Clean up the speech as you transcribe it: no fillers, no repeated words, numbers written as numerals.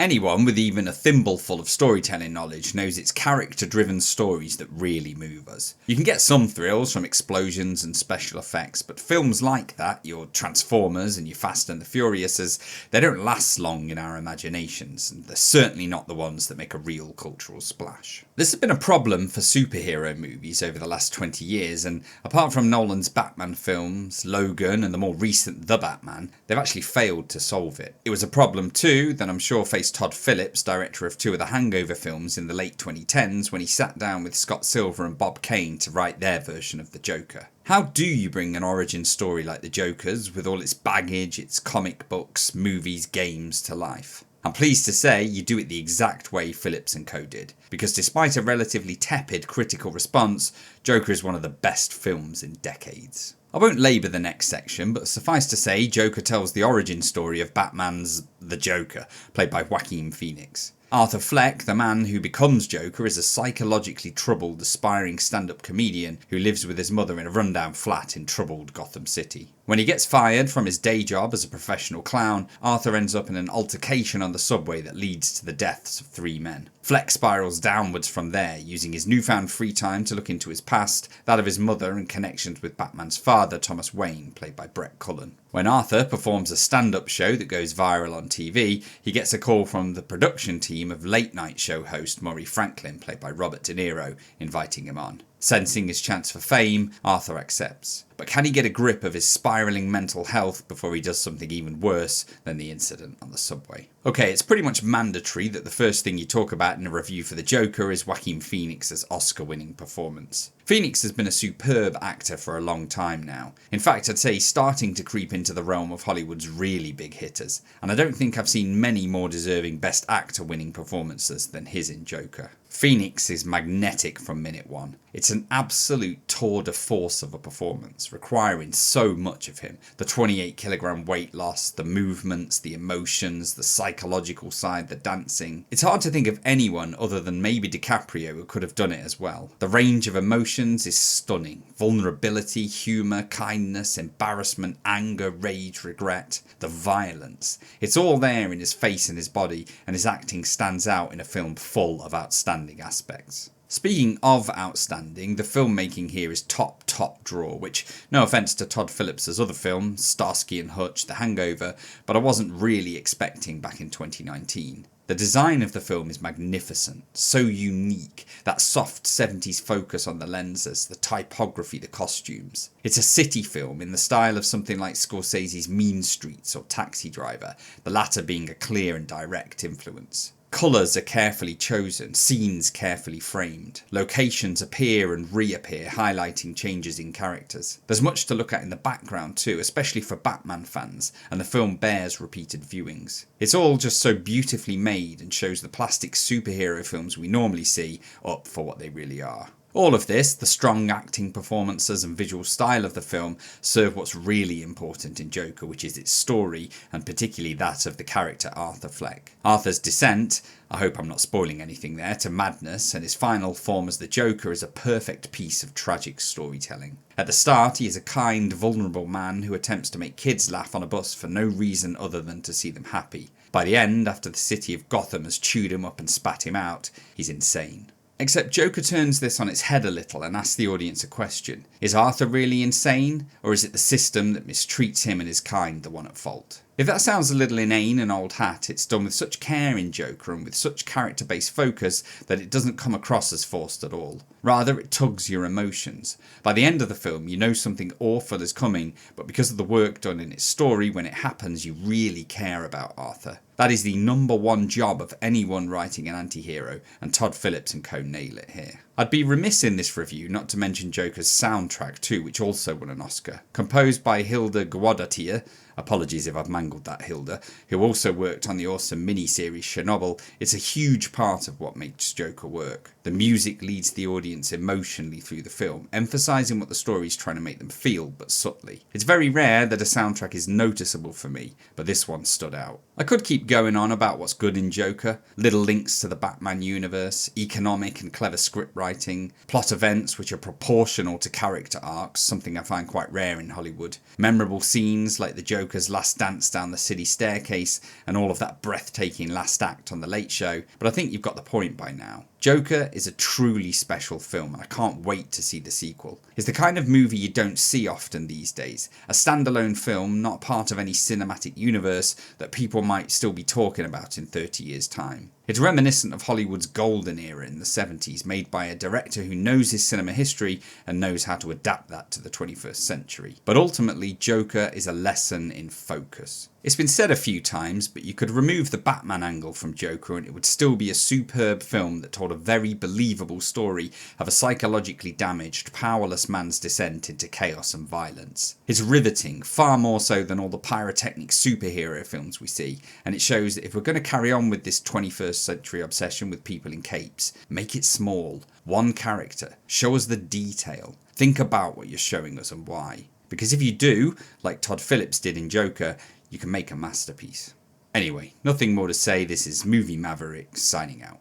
Anyone with even a thimbleful of storytelling knowledge knows it's character-driven stories that really move us. You can get some thrills from explosions and special effects, but films like that, your Transformers and your Fast and the Furiouses, they don't last long in our imaginations, and they're certainly not the ones that make a real cultural splash. This has been a problem for superhero movies over the last 20 years, and apart from Nolan's Batman films, Logan and the more recent The Batman, they've actually failed to solve it. It was a problem too that I'm sure faced Todd Phillips, director of two of the Hangover films in the late 2010s, when he sat down with Scott Silver and Bob Kane to write their version of the Joker. How do you bring an origin story like the Joker's, with all its baggage, its comic books, movies, games, to life? I'm pleased to say you do it the exact way Phillips and co did, because despite a relatively tepid critical response, Joker is one of the best films in decades. I won't labour the next section, but suffice to say Joker tells the origin story of Batman's The Joker, played by Joaquin Phoenix. Arthur Fleck, the man who becomes Joker, is a psychologically troubled, aspiring stand-up comedian who lives with his mother in a rundown flat in troubled Gotham City. When he gets fired from his day job as a professional clown, Arthur ends up in an altercation on the subway that leads to the deaths of 3 men. Fleck spirals downwards from there, using his newfound free time to look into his past, that of his mother, and connections with Batman's father, Thomas Wayne, played by Brett Cullen. When Arthur performs a stand-up show that goes viral on TV, he gets a call from the production team of late-night show host Maury Franklin, played by Robert De Niro, inviting him on. Sensing his chance for fame, Arthur accepts. But can he get a grip of his spiralling mental health before he does something even worse than the incident on the subway? Okay, it's pretty much mandatory that the first thing you talk about in a review for The Joker is Joaquin Phoenix's Oscar-winning performance. Phoenix has been a superb actor for a long time now. In fact, I'd say he's starting to creep into the realm of Hollywood's really big hitters, and I don't think I've seen many more deserving Best Actor winning performances than his in Joker. Phoenix is magnetic from minute one. It's an absolute tour de force of a performance, requiring so much of him. The 28-kilogram weight loss, the movements, the emotions, the psychological side, the dancing. It's hard to think of anyone other than maybe DiCaprio who could have done it as well. The range of emotions is stunning. Vulnerability, humour, kindness, embarrassment, anger, rage, regret, the violence. It's all there in his face and his body, and his acting stands out in a film full of outstanding aspects. Speaking of outstanding, the filmmaking here is top drawer, which, no offence to Todd Phillips' other film, Starsky and Hutch, The Hangover, but I wasn't really expecting back in 2019. The design of the film is magnificent, so unique, that soft 70s focus on the lenses, the typography, the costumes. It's a city film in the style of something like Scorsese's Mean Streets or Taxi Driver, the latter being a clear and direct influence. Colours are carefully chosen, scenes carefully framed. Locations appear and reappear, highlighting changes in characters. There's much to look at in the background too, especially for Batman fans, and the film bears repeated viewings. It's all just so beautifully made and shows the plastic superhero films we normally see up for what they really are. All of this, the strong acting performances and visual style of the film, serve what's really important in Joker, which is its story, and particularly that of the character Arthur Fleck. Arthur's descent, I hope I'm not spoiling anything there, to madness, and his final form as the Joker is a perfect piece of tragic storytelling. At the start, he is a kind, vulnerable man who attempts to make kids laugh on a bus for no reason other than to see them happy. By the end, after the city of Gotham has chewed him up and spat him out, he's insane. Except Joker turns this on its head a little and asks the audience a question. Is Arthur really insane, or is it the system that mistreats him and his kind the one at fault? If that sounds a little inane and old hat, it's done with such care in Joker and with such character-based focus that it doesn't come across as forced at all. Rather, it tugs your emotions. By the end of the film, you know something awful is coming, but because of the work done in its story, when it happens, you really care about Arthur. That is the #1 job of anyone writing an anti-hero, and Todd Phillips and co nail it here. I'd be remiss in this review not to mention Joker's soundtrack too, which also won an Oscar. Composed by Hilda Guadagnier, apologies if I've mangled that Hilda, who also worked on the awesome miniseries Chernobyl, it's a huge part of what makes Joker work. The music leads the audience emotionally through the film, emphasising what the story is trying to make them feel, but subtly. It's very rare that a soundtrack is noticeable for me, but this one stood out. I could keep going on about what's good in Joker, little links to the Batman universe, economic and clever script writing, plot events which are proportional to character arcs, something I find quite rare in Hollywood, memorable scenes like the Joker's last dance down the city staircase and all of that breathtaking last act on The Late Show, but I think you've got the point by now. Joker is a truly special film and I can't wait to see the sequel. It's the kind of movie you don't see often these days. A standalone film, not part of any cinematic universe that people might still be talking about in 30 years' time. It's reminiscent of Hollywood's golden era in the 70s, made by a director who knows his cinema history and knows how to adapt that to the 21st century. But ultimately, Joker is a lesson in focus. It's been said a few times, but you could remove the Batman angle from Joker and it would still be a superb film that told a very believable story of a psychologically damaged, powerless man's descent into chaos and violence. It's riveting, far more so than all the pyrotechnic superhero films we see, and it shows that if we're going to carry on with this 21st century obsession with people in capes, make it small, one character, show us the detail, think about what you're showing us and why. Because if you do, like Todd Phillips did in Joker, you can make a masterpiece. Anyway, nothing more to say. This is Movie Maverick signing out.